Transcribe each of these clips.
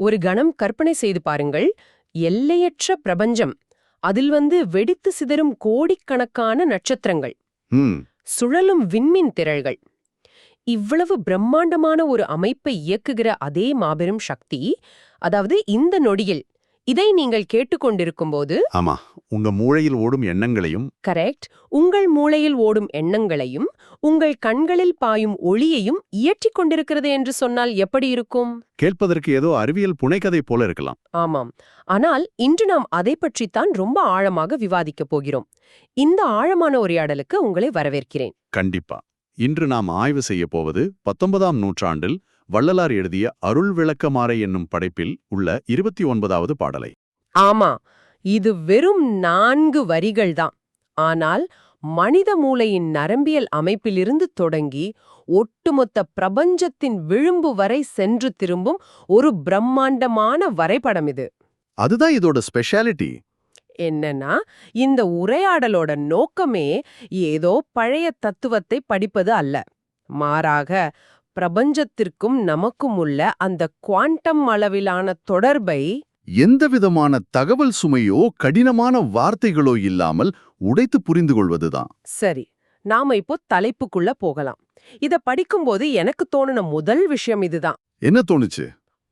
ஒரு கணம் கற்பனை செய்து பாருங்கள். எல்லையற்ற பிரபஞ்சம். அதில் வெடித்து சிதறும் கோடிக்கணக்கான நட்சத்திரங்கள், சுழலும் விண்மீன் திரள்கள். இவ்வளவு பிரம்மாண்டமான ஒரு அமைப்பை இயக்குகிற அதே மாபெரும் சக்தி, அதாவது இந்த நொடியில் இதை நீங்கள் கேட்டுக்கொண்டிருக்கும்போது, ஆமா, உங்க மூளையில் ஓடும் எண்ணங்களையும், கரெக்ட், உங்கள் மூளையில் ஓடும் எண்ணங்களையும் உங்கள் கண்களில் பாயும் ஒளியையும் இயற்றிக் கொண்டிருக்கிறது என்று சொன்னால் எப்படி இருக்கும்? கேட்பதற்கு ஏதோ அறிவியல் புனைகதை போல இருக்கலாம். ஆமாம். ஆனால் இன்று நாம் அதை பற்றித்தான் ரொம்ப ஆழமாக விவாதிக்கப் போகிறோம். இந்த ஆழமான உரையாடலுக்கு உங்களை வரவேற்கிறேன். கண்டிப்பா. இன்று நாம் ஆய்வு செய்ய போவது 19ஆம் நூற்றாண்டில் வள்ளலார் எழுதிய அருள் விளக்கமாறை என்னும் படைப்பில் உள்ள 29வது பாடலை. ஆமா, இது வெறும் 4 வரிகள்தான். ஆனால் மனித மூளையின் நரம்பியல் அமைப்பிலிருந்து தொடங்கி ஒட்டுமொத்த பிரபஞ்சத்தின் விளிம்பு வரை சென்று திரும்பும் ஒரு பிரம்மாண்டமான வரைபடம் இது. அதுதான் இதோட ஸ்பெஷாலிட்டி. என்னன்னா, இந்த உரையாடலோட நோக்கமே ஏதோ பழைய தத்துவத்தை படிப்பது அல்ல. மாறாக, பிரபஞ்சத்திற்கும் நமக்கும் உள்ள அந்த குவாண்டம் அளவிலான தொடர்பை எந்தவிதமான தகவல் சுமையோ கடினமான வார்த்தைகளோ இல்லாமல் உடைத்து புரிந்து கொள்வதுதான். சரி, நாம இப்போ தலைப்புக்குள்ள போகலாம். இத படிக்கும்போது எனக்கு தோணுன முதல் விஷயம் இதுதான். என்ன தோணுச்சு?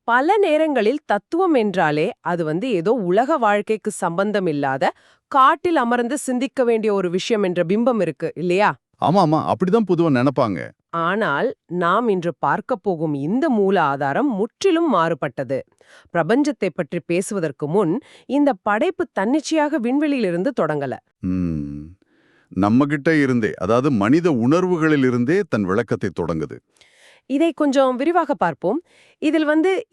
பல நேரங்களில் தத்துவம் என்றாலே அது ஏதோ உலக வாழ்க்கைக்கு சம்பந்தம் இல்லாத, காட்டில் அமர்ந்து சிந்திக்க வேண்டிய ஒரு விஷயம் என்ற பிம்பம் இருக்கு இல்லையா? ஆமாமா, அப்படிதான் பொதுவா நினைப்பாங்க. ஆனால் நாம் இன்று பார்க்க போகும் இந்த மூல ஆதாரம் முற்றிலும் மாறுபட்டது. பிரபஞ்சத்தை பற்றி பேசுவதற்கு முன் இந்த படைப்பு தன்னிச்சையாக விண்வெளியிலிருந்து தொடங்கல. நம்மகிட்ட இருந்தே, அதாவது மனித உணர்வுகளிலிருந்தே தன் விளக்கத்தை தொடங்குது. இதை கொஞ்சம் விரிவாக பார்ப்போம். இதில்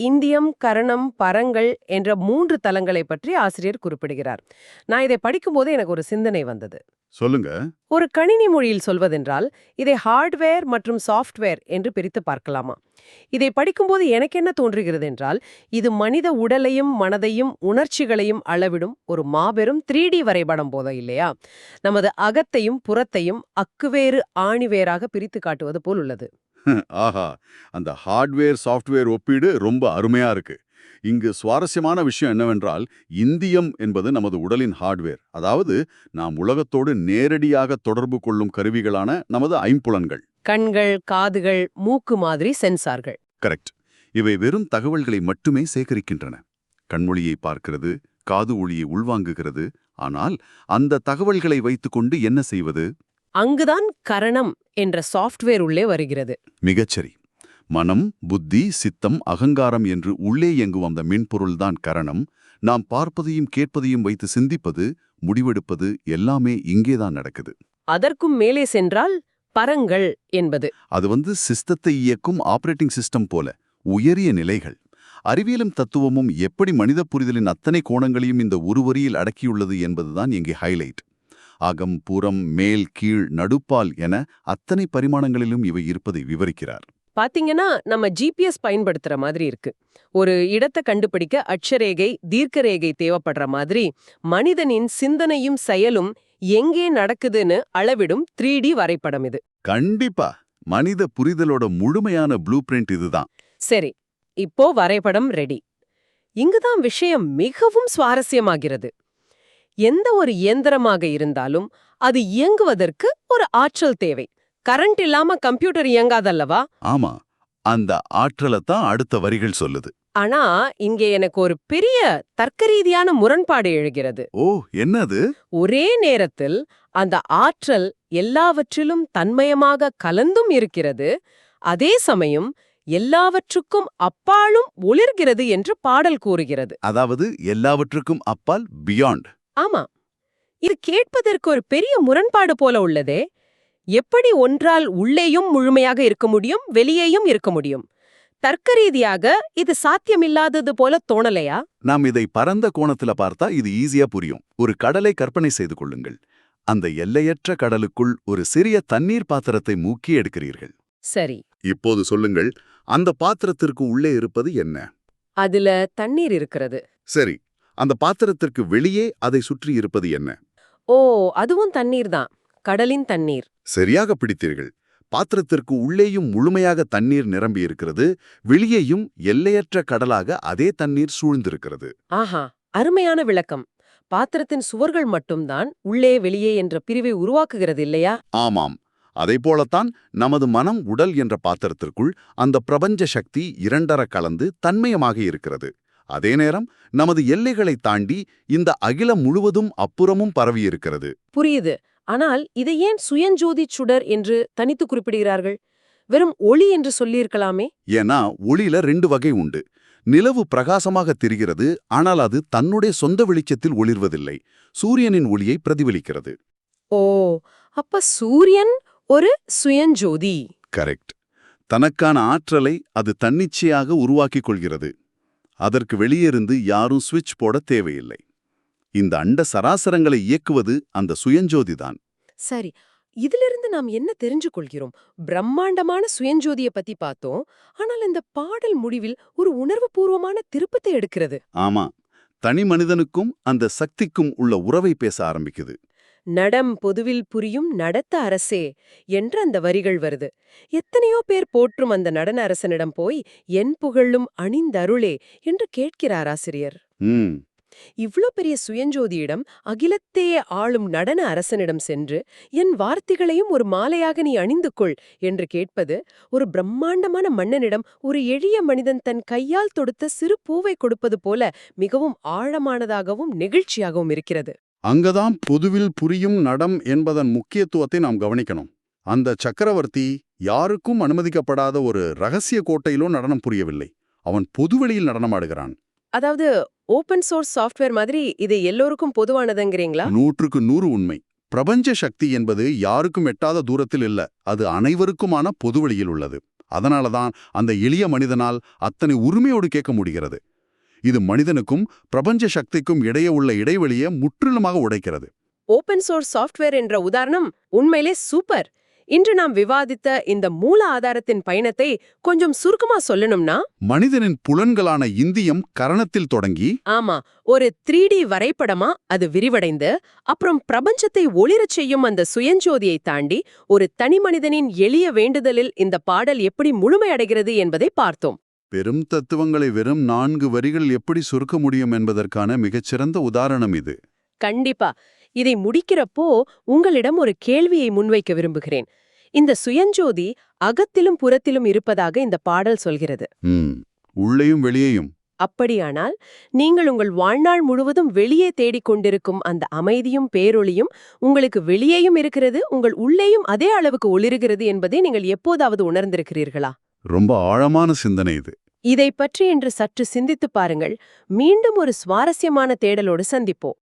இந்தியம், கரணம், பரங்கள் என்ற 3 தலங்களை பற்றி ஆசிரியர் குறிப்பிடுகிறார். நான் இதை படிக்கும்போது எனக்கு ஒரு சிந்தனை வந்தது. சொல்லுங்க. ஒரு கணினி மொழியில் சொல்வதென்றால் இதை ஹார்ட்வேர் மற்றும் சாஃப்ட்வேர் என்று பிரித்து பார்க்கலாமா? இதை படிக்கும்போது எனக்கு என்ன தோன்றுகிறது என்றால், இது மனித உடலையும் மனதையும் உணர்ச்சிகளையும் அளவிடும் ஒரு மாபெரும் 3D வரைபடம் போத இல்லையா? நமது அகத்தையும் புறத்தையும் அக்குவேறு ஆணிவேராக பிரித்து காட்டுவது போல் உள்ளது. ஆஹா, அந்த ஹார்ட்வேர் சாஃப்ட்வேர் ஒப்பீடு ரொம்ப அருமையா இருக்கு. இங்கு சுவாரஸ்யமான விஷயம் என்னவென்றால், இந்தியம் என்பது நமது உடலின் ஹார்ட்வேர், அதாவது நாம் உலகத்தோடு நேரடியாக தொடர்பு கொள்ளும் கருவிகளான நமது ஐம்புலன்கள். கண்கள், காதுகள், மூக்கு மாதிரி சென்சார்கள். கரெக்ட். இவை வெறும் தகவல்களை மட்டுமே சேகரிக்கின்றன. கண்மொழியை பார்க்கிறது, காது ஒளியை உள்வாங்குகிறது. ஆனால் அந்த தகவல்களை வைத்துக்கொண்டு என்ன செய்வது? அங்குதான் கரணம் என்ற சாஃப்ட்வேர் உள்ளே வருகிறது. மிகச்சரி. மனம், புத்தி, சித்தம், அகங்காரம் என்று உள்ளே இயங்கும் அந்த மென்பொருள்தான் கரணம். நாம் பார்ப்பதையும் கேட்பதையும் வைத்து சிந்திப்பது, முடிவெடுப்பது எல்லாமே இங்கேதான் நடக்குது. அதற்கும் மேலே சென்றால் பரங்கள் என்பது, அது சிஸ்டத்தை இயக்கும் ஆபரேட்டிங் சிஸ்டம் போல உயரிய நிலைகள். அறிவியலும் தத்துவமும் எப்படி மனித புரிதலின் அத்தனை கோணங்களையும் இந்த ஒரு வரியில் அடக்கியுள்ளது என்பதுதான் இங்கே ஹைலைட். அகம், புறம், மேல், கீழ், நடுப்பால் என அத்தனை பரிமாணங்களிலும் இவை இருப்பதை விவரிக்கிறார். பாத்தீங்கன்னா, நம்ம ஜிபிஎஸ் பயன்படுத்துற மாதிரி இருக்கு. ஒரு இடத்தை கண்டுபிடிக்க அட்சரேகை, தீர்க்கரேகை தேவைப்படுற மாதிரி மனிதனின் சிந்தனையும் செயலும் எங்கே நடக்குதுன்னு அளவிடும் 3D வரைபடம் இது. கண்டிப்பா மனித புரிதலோட முழுமையான ப்ளூ பிரிண்ட் இதுதான். சரி, இப்போ வரைபடம் ரெடி. இங்குதான் விஷயம் மிகவும் சுவாரஸ்யமாகிறது. எந்த ஒரு இயந்திரமாக இருந்தாலும் அது இயங்குவதற்கு ஒரு ஆற்றல் தேவை. கரண்ட் இல்லாம கம்ப்யூட்டர் இயங்காதல்லவா? ஆமா, அந்த ஆற்றலைத்தான் அடுத்த வரிகள் சொல்லுது. ஆனா இங்கே எனக்கு ஒரு பெரிய தர்க்கரீதியான முரண்பாடு எழுகிறது. ஓ, என்னது? ஒரே நேரத்தில் அந்த ஆற்றல் எல்லாவற்றிலும் தன்மயமாக கலந்தும் இருக்கிறது, அதே சமயம் எல்லாவற்றுக்கும் அப்பாலும் ஒளிர்கிறது என்று பாடல் கூறுகிறது. அதாவது எல்லாவற்றுக்கும் அப்பால், பியாண்ட். ஆமா, இது கேட்பதற்கு ஒரு பெரிய முரண்பாடு போல உள்ளதே. எப்படி ஒன்றால் உள்ளேயும் முழுமையாக இருக்க முடியும், வெளியேயும் இருக்க முடியும்? தர்க்க ரீதியாக இது சாத்தியமில்லாதது போல தோணலையா? நாம் இதை பரந்த கோணத்துல பார்த்தா இது ஈஸியா புரியும். ஒரு கடலை கற்பனை செய்து கொள்ளுங்கள். அந்த எல்லையற்ற கடலுக்குள் ஒரு சிறிய தண்ணீர் பாத்திரத்தை மூக்கி எடுக்கிறீர்கள். சரி, இப்போது சொல்லுங்கள், அந்த பாத்திரத்திற்கு உள்ளே இருப்பது என்ன? அதுல தண்ணீர் இருக்கிறது. சரி, அந்த பாத்திரத்திற்கு வெளியே அதை சுற்றி இருப்பது என்ன? ஓ, அதுவும் தண்ணீர் தான், கடலின் தண்ணீர். சரியாக பிடித்தீர்கள். பாத்திரத்திற்கு உள்ளேயும் முழுமையாக தண்ணீர் நிரம்பி இருக்கிறது, வெளியேயும் எல்லையற்ற கடலாக அதே தண்ணீர் சூழ்ந்திருக்கிறது. ஆஹா, அருமையான விளக்கம். பாத்திரத்தின் சுவர்கள் மட்டும்தான் உள்ளே வெளியே என்ற பிரிவை உருவாக்குகிறது இல்லையா? ஆமாம். அதைப்போலத்தான் நமது மனம் உடல் என்ற பாத்திரத்திற்குள் அந்த பிரபஞ்ச சக்தி இரண்டர கலந்து தன்மயமாக இருக்கிறது. அதே நேரம் நமது எல்லைகளை தாண்டி இந்த அகிலம் முழுவதும் அப்புறமும் பரவியிருக்கிறது. புரியுது. ஆனால் இதை ஏன் சுயஞ்சோதி சுடர் என்று தனித்து குறிப்பிடுகிறார்கள்? வெறும் ஒளி என்று சொல்லியிருக்கலாமே. ஏன்னா ஒளியில 2 வகை உண்டு. நிலவு பிரகாசமாக தெரிகிறது, ஆனால் அது தன்னுடைய சொந்த வெளிச்சத்தில் ஒளிர்வதில்லை. சூரியனின் ஒளியை பிரதிபலிக்கிறது. ஓ, அப்ப சூரியன் ஒரு சுயஞ்சோதி. கரெக்ட். தனக்கான ஆற்றலை அது தன்னிச்சையாக உருவாக்கிக் கொள்கிறது. அதற்கு வெளியிருந்து யாரும் சுவிட்ச் போட தேவையில்லை. இந்த அண்ட சராசரங்களை இயக்குவது அந்த சுயஞ்சோதிதான். சரி, இதிலிருந்து நாம் என்ன தெரிஞ்சு கொள்கிறோம்? பிரம்மாண்டமான சுயஞ்சோதியை பத்தி பார்த்தோம். ஆனால் இந்த பாடல் முடிவில் ஒரு உணர்வுபூர்வமான திருப்பத்தை எடுக்கிறது. ஆமா, தனி மனிதனுக்கும் அந்த சக்திக்கும் உள்ள உறவை பேச ஆரம்பிக்குது. நடம் பொதுவில் புரியும் நடத்த அரசே என்ற அந்த வரிகள் வருது. எத்தனையோ பேர் போற்றும் அந்த நடன அரசனிடம் போய் என் புகழும் அணிந்தருளே என்று கேட்கிறார் ஆசிரியர். இவ்ளோ பெரிய சுயஞ்சோதியிடம், அகிலத்தையே ஆளும் நடன அரசனிடம் சென்று என் வார்த்தைகளையும் ஒரு மாலையாக நீ அணிந்து கொள் என்று கேட்பது ஒரு பிரம்மாண்டமான மன்னனிடம் ஒரு எளிய மனிதன் தன் கையால் தொடுத்த சிறு பூவை கொடுப்பது போல மிகவும் ஆழமானதாகவும் நெகிழ்ச்சியாகவும் இருக்கிறது. அங்கதான் பொதுவில் புரியும் நடம் என்பதன் முக்கியத்துவத்தை நாம் கவனிக்கணும். அந்த சக்கரவர்த்தி யாருக்கும் அனுமதிக்கப்படாத ஒரு ரகசிய கோட்டையிலோ நடனம் புரியவில்லை. அவன் பொதுவெளியில் நடனமாடுகிறான். அதாவது ஓபன் சோர்ஸ் சாஃப்ட்வேர் மாதிரி இது எல்லோருக்கும் பொதுவானதுங்கிறீங்களா? 100க்கு 100 உண்மை. பிரபஞ்ச சக்தி என்பது யாருக்கும் எட்டாத தூரத்தில் இல்ல, அது அனைவருக்குமான பொதுவெளியில் உள்ளது. அதனாலதான் அந்த எளிய மனிதனால் அத்தனை உரிமையோடு கேட்க முடிகிறது. இது மனிதனுக்கும் பிரபஞ்ச சக்திக்கும் இடையே உள்ள இடைவெளியை முற்றிலுமாக உடைக்கிறது. ஓபன் சோர்ஸ் சாஃப்ட்வேர் என்ற உதாரணம் உண்மையிலே சூப்பர். இன்று நாம் விவாதித்த இந்த மூல ஆதாரத்தின் பயணத்தை கொஞ்சம் சுருக்கமா சொல்லணும்னா, மனிதனின் புலன்களான இந்தியம் கரணத்தில் தொடங்கி, ஆமா, ஒரு 3D வரைபடமா அது விரிவடைந்து, அப்புறம் பிரபஞ்சத்தை ஒளிரச் செய்யும் அந்த சுயஞ்சோதியை தாண்டி ஒரு தனி மனிதனின் எளிய வேண்டுதலில் இந்த பாடல் எப்படி முழுமையடைகிறது என்பதை பார்த்தோம். பெரும் தத்துவங்களை வெறும் 4 வரிகளில் எப்படி சுருக்க முடியும் என்பதற்கான மிகச்சிறந்த உதாரணம் இது. கண்டிப்பா. இதை முடிக்கிறப்போ உங்களிடம் ஒரு கேள்வியை முன்வைக்க விரும்புகிறேன். இந்த சுயஞ்சோதி அகத்திலும் புறத்திலும் இருப்பதாக இந்த பாடல் சொல்கிறது. உள்ளேயும் வெளியேயும். அப்படியானால் நீங்கள் உங்கள் வாழ்நாள் முழுவதும் வெளியே தேடிக் கொண்டிருக்கும் அந்த அமைதியும் பேரொளியும் உங்களுக்கு வெளியேயும் இருக்கிறது, உங்கள் உள்ளேயும் அதே அளவுக்கு ஒளிருகிறது என்பதை நீங்கள் எப்போதாவது உணர்ந்திருக்கிறீர்களா? ரொம்ப ஆழமான சிந்தனை இது. இதை பற்றி இன்று சற்று சிந்தித்துப் பாருங்கள். மீண்டும் ஒரு சுவாரஸ்யமான தேடலோடு சந்திப்போம்.